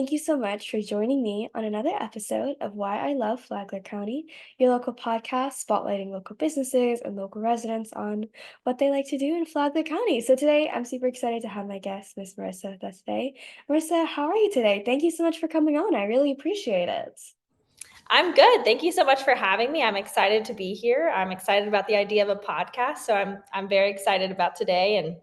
thank you so much for joining me on another episode of Why I Love Flagler County, your local podcast spotlighting local businesses and local residents on what they like to do in Flagler County. So today, I'm super excited to have my guest, Miss Marissa, with us today. Marissa, how are you today? Thank you so much for coming on. I really appreciate it. I'm good. Thank you so much for having me. I'm excited to be here. I'm excited about the idea of a podcast. So I'm very excited about today and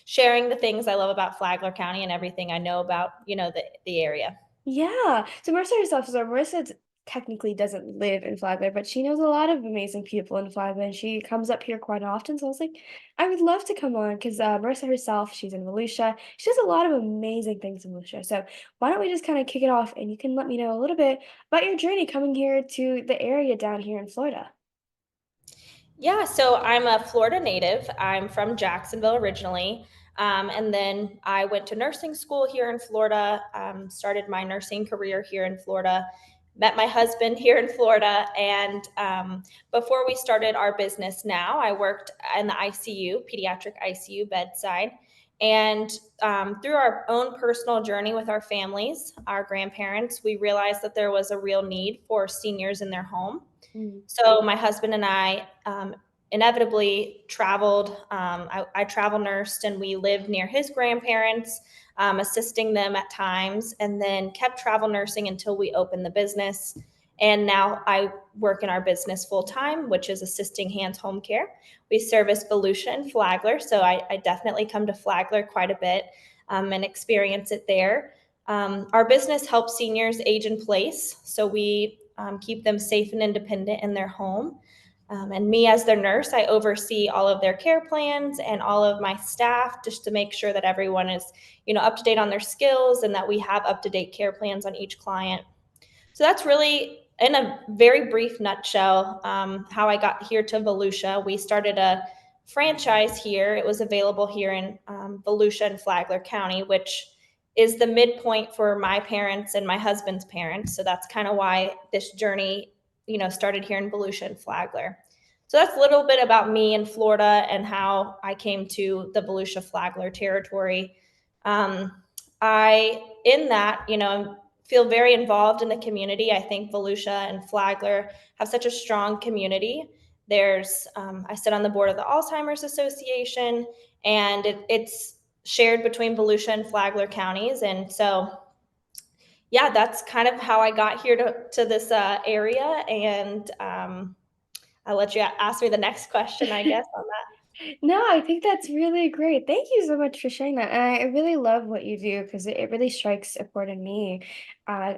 sharing the things I love about Flagler County and everything I know about, the area. Yeah. So Marissa technically doesn't live in Flagler, but she knows a lot of amazing people in Flagler, and she comes up here quite often. So I was like, I would love to come on because Marissa herself, she's in Volusia. She does a lot of amazing things in Volusia. So why don't we just kind of kick it off, and you can let me know a little bit about your journey coming here to the area down here in Florida. Yeah, so I'm a Florida native. I'm from Jacksonville originally. And then I went to nursing school here in Florida, started my nursing career here in Florida, met my husband here in Florida. And before we started our business now, I worked in the ICU, pediatric ICU bedside. And through our own personal journey with our families, our grandparents, we realized that there was a real need for seniors in their home. Mm. So my husband and I inevitably traveled. I travel nursed, and we lived near his grandparents, assisting them at times, and then kept travel nursing until we opened the business. And now I work in our business full time, which is assisting hands home care. We service Volusia and Flagler, so I definitely come to Flagler quite a bit and experience it there. Our business helps seniors age in place, so we keep them safe and independent in their home. And me, as their nurse, I oversee all of their care plans and all of my staff just to make sure that everyone is, up to date on their skills and that we have up to date care plans on each client. So that's really, in a very brief nutshell, how I got here to Volusia. We started a franchise here. It was available here in Volusia and Flagler County, which is the midpoint for my parents and my husband's parents. So that's kind of why this journey, started here in Volusia and Flagler. So that's a little bit about me in Florida and how I came to the Volusia Flagler territory. In that, feel very involved in the community. I think Volusia and Flagler have such a strong community. I sit on the board of the Alzheimer's Association, and it's shared between Volusia and Flagler counties. And so, yeah, that's kind of how I got here to this area. And I'll let you ask me the next question, I guess, on that. No, I think that's really great. Thank you so much for sharing that. And I really love what you do because it really strikes a chord in me.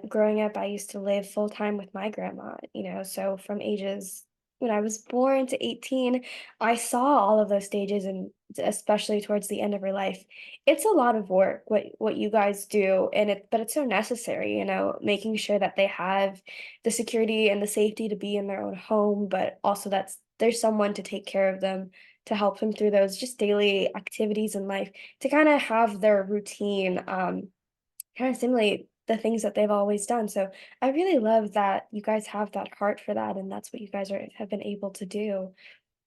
Growing up, I used to live full time with my grandma, so from ages when I was born to 18, I saw all of those stages and especially towards the end of her life. It's a lot of work what you guys do but it's so necessary, making sure that they have the security and the safety to be in their own home, but also there's someone to take care of them to help them through those just daily activities in life to kind of have their routine kind of simulate the things that they've always done. So I really love that you guys have that heart for that, and that's what you guys have been able to do.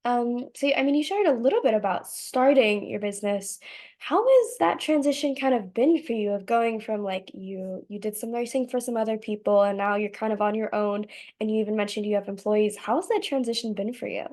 So I mean, you shared a little bit about starting your business. How has that transition kind of been for you of going from like you did some nursing for some other people and now you're kind of on your own and you even mentioned you have employees. How has that transition been for you?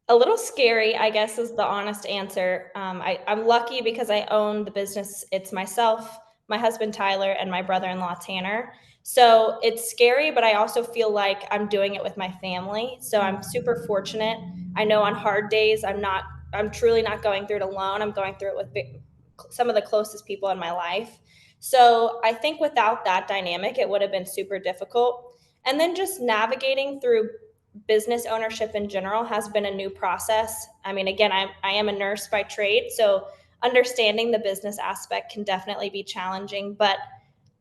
A little scary, I guess, is the honest answer. I'm lucky because I own the business. It's myself, my husband Tyler, and my brother-in-law Tanner. So it's scary, but I also feel like I'm doing it with my family. So I'm super fortunate. I know on hard days, I'm truly not going through it alone. I'm going through it with some of the closest people in my life. So I think without that dynamic, it would have been super difficult. And then just navigating through business ownership in general has been a new process. I mean, again, I am a nurse by trade, so understanding the business aspect can definitely be challenging.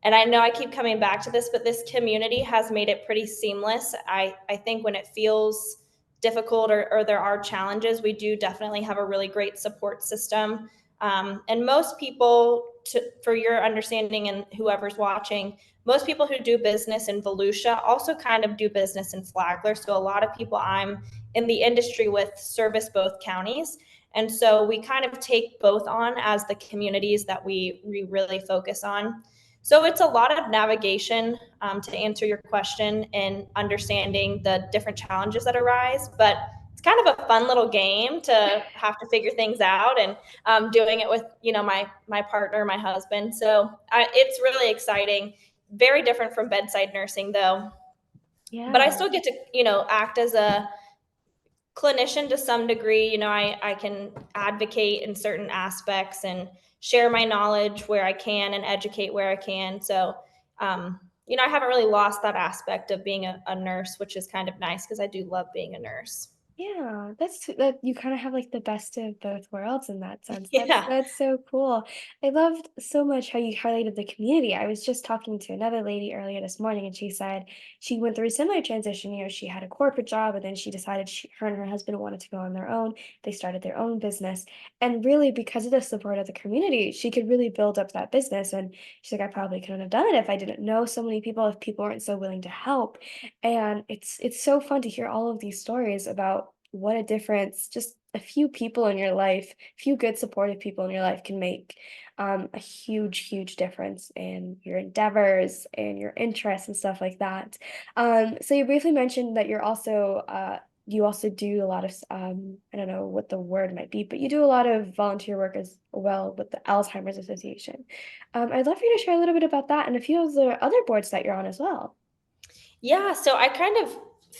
And I know I keep coming back to this, but this community has made it pretty seamless. I think when it feels difficult or there are challenges, we do definitely have a really great support system. And most people, for your understanding and whoever's watching, most people who do business in Volusia also kind of do business in Flagler. So a lot of people I'm in the industry with service both counties. And so we kind of take both on as the communities that we really focus on. So it's a lot of navigation, to answer your question, and understanding the different challenges that arise. But it's kind of a fun little game to have to figure things out, and doing it with my partner, my husband. So it's really exciting. Very different from bedside nursing, though. But I Yeah. still get to act as a clinician to some degree. I can advocate in certain aspects and share my knowledge where I can and educate where I can. So, I haven't really lost that aspect of being a nurse, which is kind of nice because I do love being a nurse. Yeah, that you kind of have like the best of both worlds in that sense. That's Yeah. that's so cool. I loved so much how you highlighted the community. I was just talking to another lady earlier this morning, and she said she went through a similar transition. She had a corporate job, and then she decided her and her husband wanted to go on their own. They started their own business, and really because of the support of the community, she could really build up that business. And she's like, I probably couldn't have done it if I didn't know so many people, if people weren't so willing to help. And it's so fun to hear all of these stories about what a difference just a few people in your life, a few good supportive people in your life can make a huge, huge difference in your endeavors and your interests and stuff like that. So you briefly mentioned that you also do a lot of I don't know what the word might be, but you do a lot of volunteer work as well with the Alzheimer's Association. I'd love for you to share a little bit about that and a few of the other boards that you're on as well. Yeah, so I kind of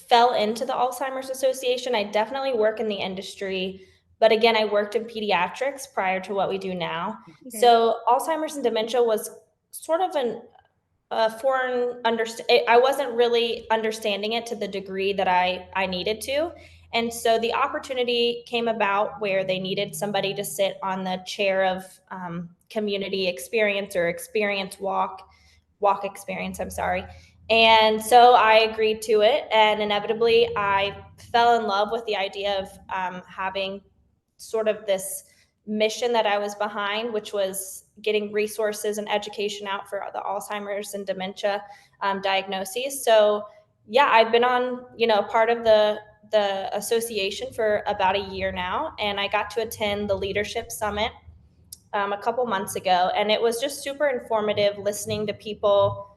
fell into the Alzheimer's Association. I definitely work in the industry, but again, I worked in pediatrics prior to what we do now. Okay. So Alzheimer's and dementia was sort of a foreign I wasn't really understanding it to the degree that I needed to. And so the opportunity came about where they needed somebody to sit on the chair of community experience or experience walk experience, I'm sorry. And so I agreed to it, and inevitably I fell in love with the idea of having sort of this mission that I was behind, which was getting resources and education out for the Alzheimer's and dementia diagnoses. So yeah, I've been on, part of the association for about a year now, and I got to attend the leadership summit a couple months ago, and it was just super informative listening to people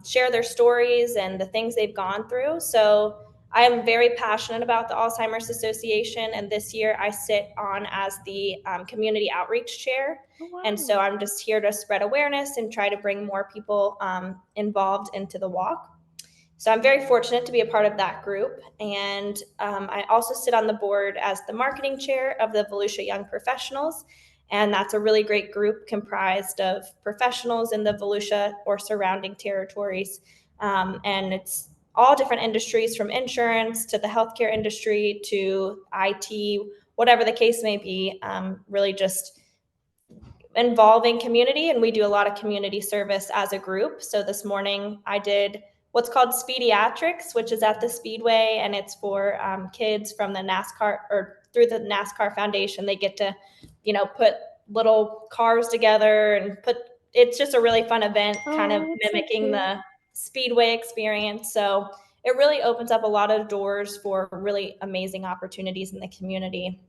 share their stories and the things they've gone through. So I am very passionate about the Alzheimer's Association, and this year I sit on as the community outreach chair. Oh, And so wow. I'm just here to spread awareness and try to bring more people involved into the walk. So I'm very fortunate to be a part of that group. And I also sit on the board as the marketing chair of the Volusia Young Professionals. And that's a really great group comprised of professionals in the Volusia or surrounding territories. And it's all different industries, from insurance to the healthcare industry to IT, whatever the case may be, really just involving community. And we do a lot of community service as a group. So this morning I did what's called Speediatrics, which is at the Speedway, and it's for kids from the NASCAR, or through the NASCAR Foundation. They get to, put little cars together and it's just a really fun event, kind of Oh, that's so mimicking cute. the Speedway experience. So it really opens up a lot of doors for really amazing opportunities in the community.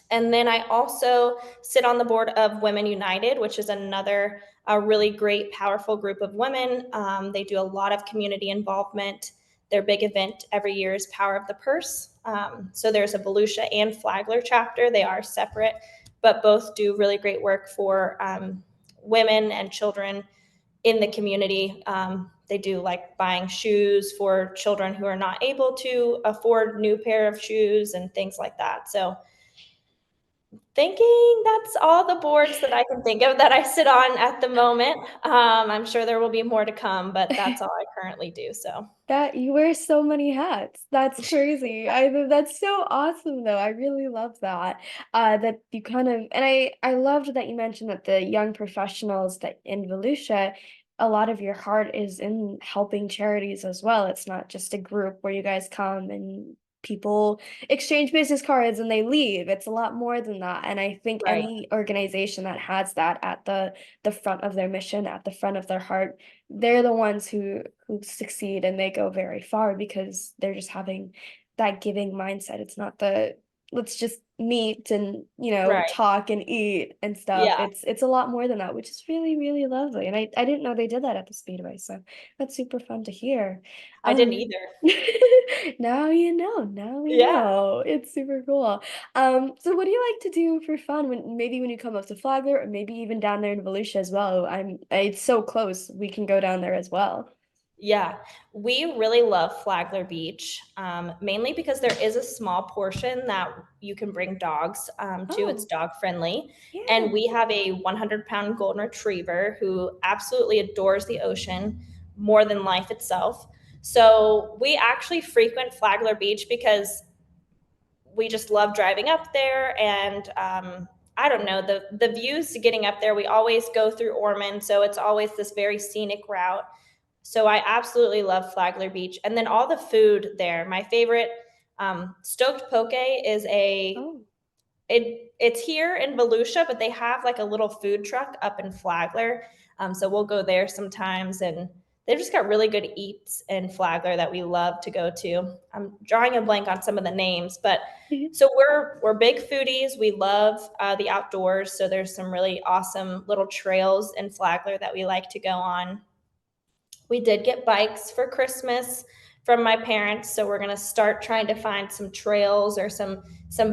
And then I also sit on the board of Women United, which is another a really great, powerful group of women. They do a lot of community involvement. Their big event every year is Power of the Purse. So there's a Volusia and Flagler chapter. They are separate, but both do really great work for women and children in the community. They do like buying shoes for children who are not able to afford new pair of shoes and things like that. So thinking that's all the boards that I can think of that I sit on at the moment. I'm sure there will be more to come, but that's all I currently do. So, That you wear so many hats. That's crazy. That's so awesome though. I really love that. That you kind of and I loved that you mentioned that the young professionals that in Volusia, a lot of your heart is in helping charities as well. It's not just a group where you guys come and people exchange business cards and they leave. It's a lot more than that. And I think right. any organization that has that at the front of their mission, at the front of their heart, they're the ones who succeed and they go very far because they're just having that giving mindset. It's not let's just meet and, Right. talk and eat and stuff. Yeah. It's a lot more than that, which is really, really lovely. And I didn't know they did that at the Speedway, so that's super fun to hear. I didn't Um, either. now you know, now we Yeah. know. It's super cool. So what do you like to do for fun when you come up to Flagler or maybe even down there in Volusia as well? It's so close. We can go down there as well. Yeah, we really love Flagler Beach, mainly because there is a small portion that you can bring dogs to. It's Oh, dog friendly. And yeah. we have a 100-pound golden retriever who absolutely adores the ocean more than life itself. So we actually frequent Flagler Beach because we just love driving up there. And I don't know, the views getting up there, we always go through Ormond. So it's always this very scenic route. So I absolutely love Flagler Beach. And then all the food there. My favorite stoked poke is Oh, it's here in Volusia, but they have like a little food truck up in Flagler. So we'll go there sometimes, and they've just got really good eats in Flagler that we love to go to. I'm drawing a blank on some of the names, but so we're big foodies. We love the outdoors. So there's some really awesome little trails in Flagler that we like to go on. We did get bikes for Christmas from my parents, so we're going to start trying to find some trails or some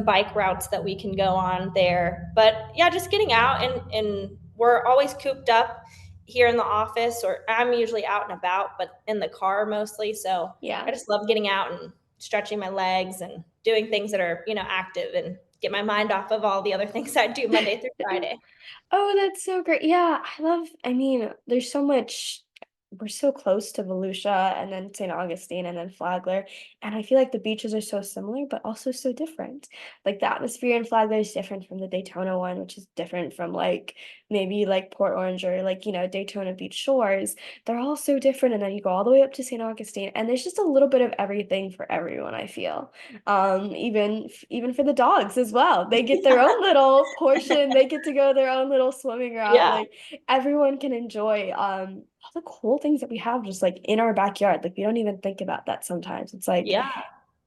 bike routes that we can go on there. But yeah, just getting out, and we're always cooped up here in the office, or I'm usually out and about, but in the car mostly. So I yeah. just love getting out and stretching my legs and doing things that are, active and get my mind off of all the other things I do Monday through Friday. Oh, that's so great. Yeah, I mean, there's so much we're so close to Volusia and then St. Augustine and then Flagler. And I feel like the beaches are so similar, but also so different. Like the atmosphere in Flagler is different from the Daytona one, which is different from like maybe like Port Orange or like, Daytona Beach shores. They're all so different. And then you go all the way up to St. Augustine, and there's just a little bit of everything for everyone, I feel. Even for the dogs as well. They get their own little portion. They get to go their own little swimming route. Yeah, Like everyone can enjoy all the cool things that we have just like in our backyard. Like we don't even think about that sometimes. It's like yeah,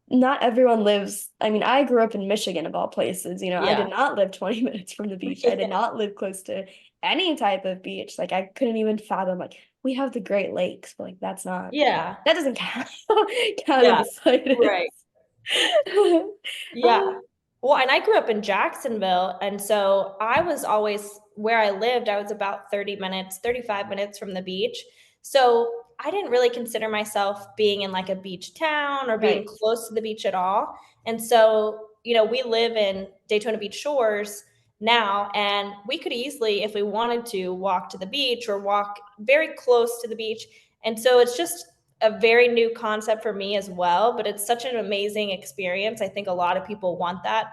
not everyone lives. I mean, I grew up in Michigan of all places. I yeah, did not live 20 minutes from the beach. I did not live close to any type of beach. Like I couldn't even fathom like we have the Great Lakes, but like yeah, that doesn't count count in yeah. the slightest. Right. Yeah. um, Well, and I grew up in Jacksonville, and so I was always where I lived, I was about 30 minutes, 35 minutes from the beach. So I didn't really consider myself being in like a beach town or being right. close to the beach at all. And so, we live in Daytona Beach shores now, and we could easily, if we wanted to, walk to the beach or walk very close to the beach. And so it's just a very new concept for me as well, but it's such an amazing experience. I think a lot of people want that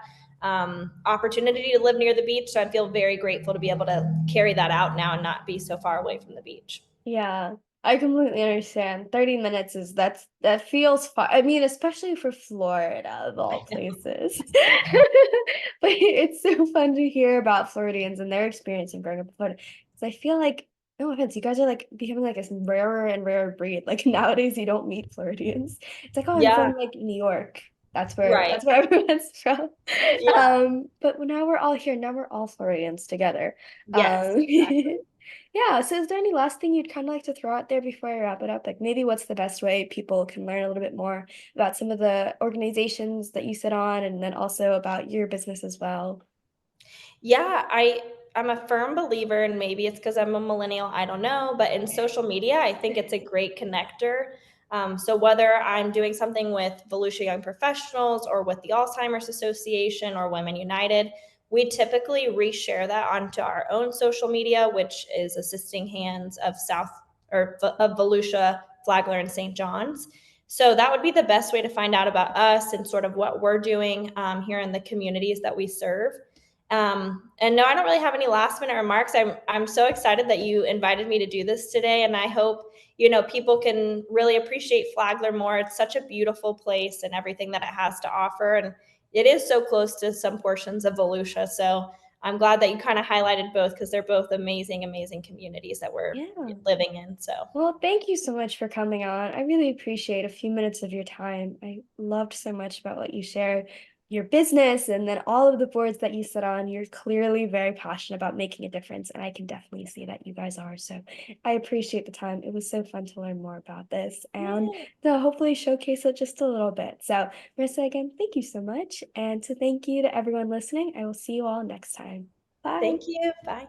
opportunity to live near the beach. So I feel very grateful to be able to carry that out now and not be so far away from the beach. Yeah, I completely understand. 30 minutes that feels far. I mean, especially for Florida of all places. But it's so fun to hear about Floridians and their experience in growing up in Florida. Because I feel like, no offense, you guys are like becoming like a rarer and rarer breed. Like nowadays you don't meet Floridians. It's like, oh, I'm Yeah, from like New York. right. That's where everyone's from. Yeah. But now we're all here. Now we're all Floridians together. Yes, Um exactly. Yeah, so is there any last thing you'd kind of like to throw out there before I wrap it up? Like maybe what's the best way people can learn a little bit more about some of the organizations that you sit on and then also about your business as well? Yeah, I'm a firm believer, and maybe it's because I'm a millennial, I don't know, but in social media, I think it's a great connector. So whether I'm doing something with Volusia Young Professionals or with the Alzheimer's Association or Women United, we typically reshare that onto our own social media, which is Assisting Hands of South or of Volusia, Flagler, and St. John's. So that would be the best way to find out about us and sort of what we're doing here in the communities that we serve. And no, I don't really have any last minute remarks. I'm so excited that you invited me to do this today, and I hope people can really appreciate Flagler more. It's such a beautiful place and everything that it has to offer, and it is so close to some portions of Volusia. So I'm glad that you kind of highlighted both because they're both amazing, amazing communities that we're Yeah. living in. So Well, thank you so much for coming on. I really appreciate a few minutes of your time. I loved so much about what you shared. your business and then all of the boards that you sit on, you're clearly very passionate about making a difference. And I can definitely see that you guys are. So I appreciate the time. It was so fun to learn more about this and Yeah. to hopefully showcase it just a little bit. So, Marissa, again, thank you so much. And to thank you to everyone listening, I will see you all next time. Bye. Thank you. Bye.